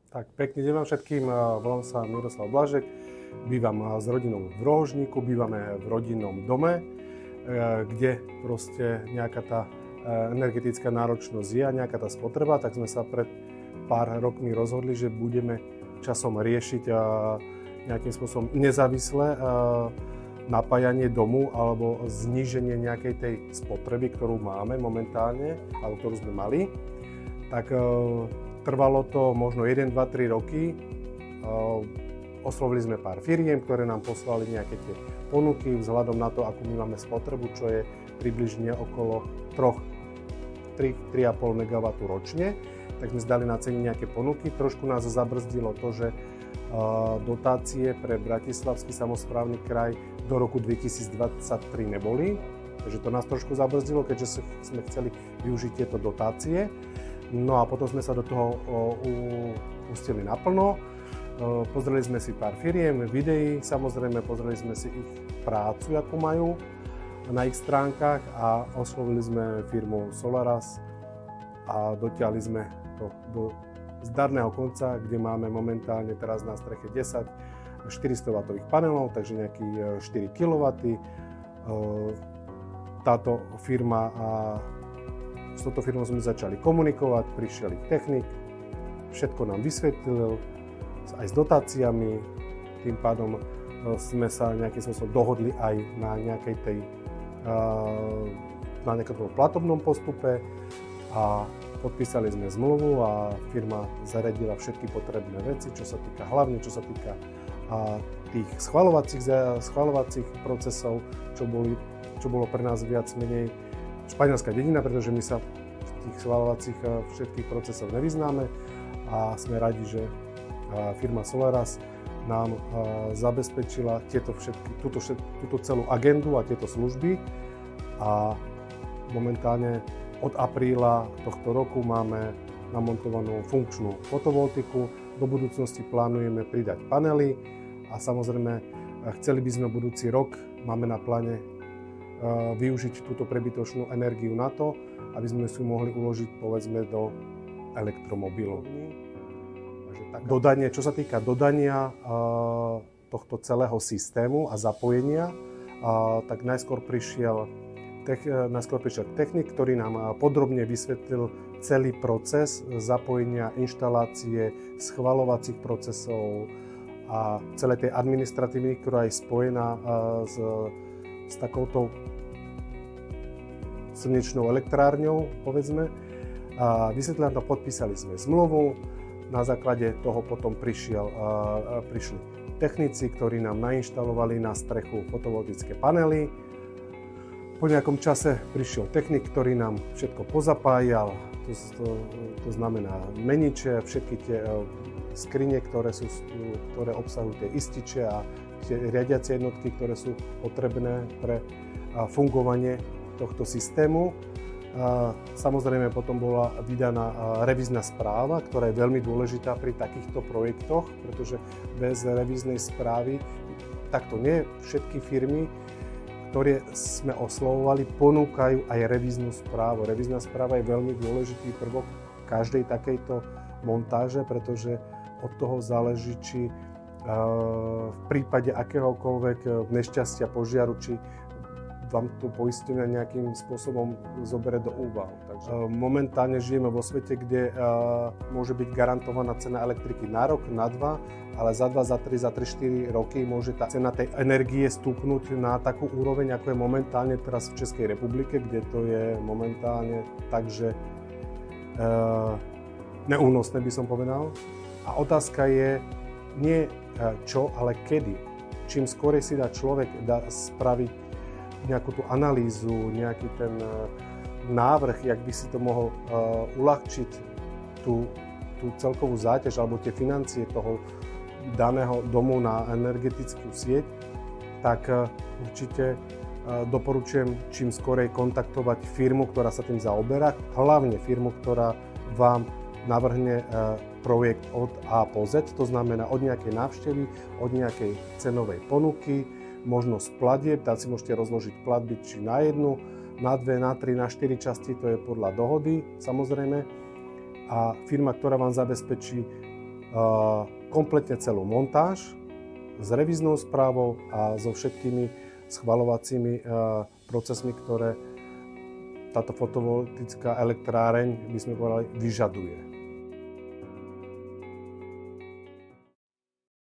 Tak, pekný deň vám všetkým, volám sa Miroslav Blažek, bývam s rodinou v Rohožníku, bývame v rodinnom dome, kde proste nejaká tá energetická náročnosť je a nejaká tá spotreba, tak sme sa pred pár rokmi rozhodli, že budeme časom riešiť nejakým spôsobom nezávislé napájanie domu alebo zníženie nejakej tej spotreby, ktorú máme momentálne, alebo ktorú sme mali. Tak trvalo to možno 1, 2, 3 roky. Oslovili sme pár firiem, ktoré nám poslali nejaké tie ponuky vzhľadom na to, akú my máme spotrebu, čo je približne okolo 3,5 MW ročne. Tak sme zdali na ceny nejaké ponuky. Trošku nás zabrzdilo to, že dotácie pre Bratislavský samosprávny kraj do roku 2023 neboli. Takže to nás trošku zabrzdilo, keďže sme chceli využiť tieto dotácie. No a potom sme sa do toho pustili naplno. Pozreli sme si pár firiem, videí, samozrejme pozreli sme si ich prácu, akú majú na ich stránkach a oslovili sme firmu Solaras a dotiahli sme to do zdarného konca, kde máme momentálne teraz na streche 10 400W panelov, takže nejakých 4 kW. Táto firma s touto firmou sme začali komunikovať, prišiel ich technik, všetko nám vysvetlil, aj s dotáciami, tým pádom sme sa nejakým spôsobom dohodli aj na nejakom platobnom postupe a podpísali sme zmluvu a firma zariadila všetky potrebné veci, hlavne čo sa týka tých schvaľovacích procesov, čo bolo pre nás viac menej španielská dedina, pretože my sa v tých schvaľovacích všetkých procesoch nevyznáme a sme radi, že firma Solaras nám zabezpečila túto celú agendu a tieto služby a momentálne od apríla tohto roku máme namontovanú funkčnú fotovoltiku. Do budúcnosti plánujeme pridať panely a samozrejme chceli by sme budúci rok, máme na pláne využiť túto prebytočnú energiu na to, aby sme si mohli uložiť povedzme do elektromobilov. Čo sa týka dodania tohto celého systému a zapojenia, tak najskôr prišiel technik, ktorý nám podrobne vysvetlil celý proces zapojenia, inštalácie, schvaľovacích procesov a celej tej administratívy, ktorá je spojená s takouto slnečnou elektrárňou, povedzme. A vysvetlili nám to, podpísali sme zmluvu, na základe toho potom prišli technici, ktorí nám nainštalovali na strechu fotovoltické panely. Po nejakom čase prišiel technik, ktorý nám všetko pozapájal, to znamená meniče, všetky tie skrine, ktoré obsahujú tie ističe a tie riadiace jednotky, ktoré sú potrebné pre fungovanie tohto systému. Samozrejme potom bola vydaná revízna správa, ktorá je veľmi dôležitá pri takýchto projektoch, pretože bez revíznej správy takto nie všetky firmy, ktoré sme oslovovali, ponúkajú aj revíznu správu. Revízna správa je veľmi dôležitý prvok každej takejto montáže, pretože od toho záleží, či v prípade akéhokoľvek nešťastia, požiaru, či vám to poistenie nejakým spôsobom zoberie do úvahu. Takže momentálne žijeme vo svete, kde môže byť garantovaná cena elektriky na rok, na 2, ale za 2, za 3, za 3, 4 roky môže tá cena tej energie stúpnuť na takú úroveň, ako je momentálne teraz v Českej republike, kde to je momentálne tak, že neúnosné by som povedal. A otázka je nie čo, ale kedy. Čím skorej si dá človek spraviť nejakú tú analýzu, nejaký ten návrh, jak by si to mohol uľahčiť tú celkovú záťaž alebo tie financie toho daného domu na energetickú sieť, tak určite doporučujem čím skorej kontaktovať firmu, ktorá sa tým zaoberá, hlavne firmu, ktorá vám navrhne projekt od A po Z, to znamená od nejakej návštevy, od nejakej cenovej ponuky, možnosť platieb, tak si môžete rozložiť platby či na jednu, na 2, na 3, na 4 časti, to je podľa dohody samozrejme. A firma, ktorá vám zabezpečí kompletne celú montáž s revíznou správou a so všetkými schvaľovacími procesmi, ktoré táto fotovoltická elektráreň, by sme povedali, vyžaduje.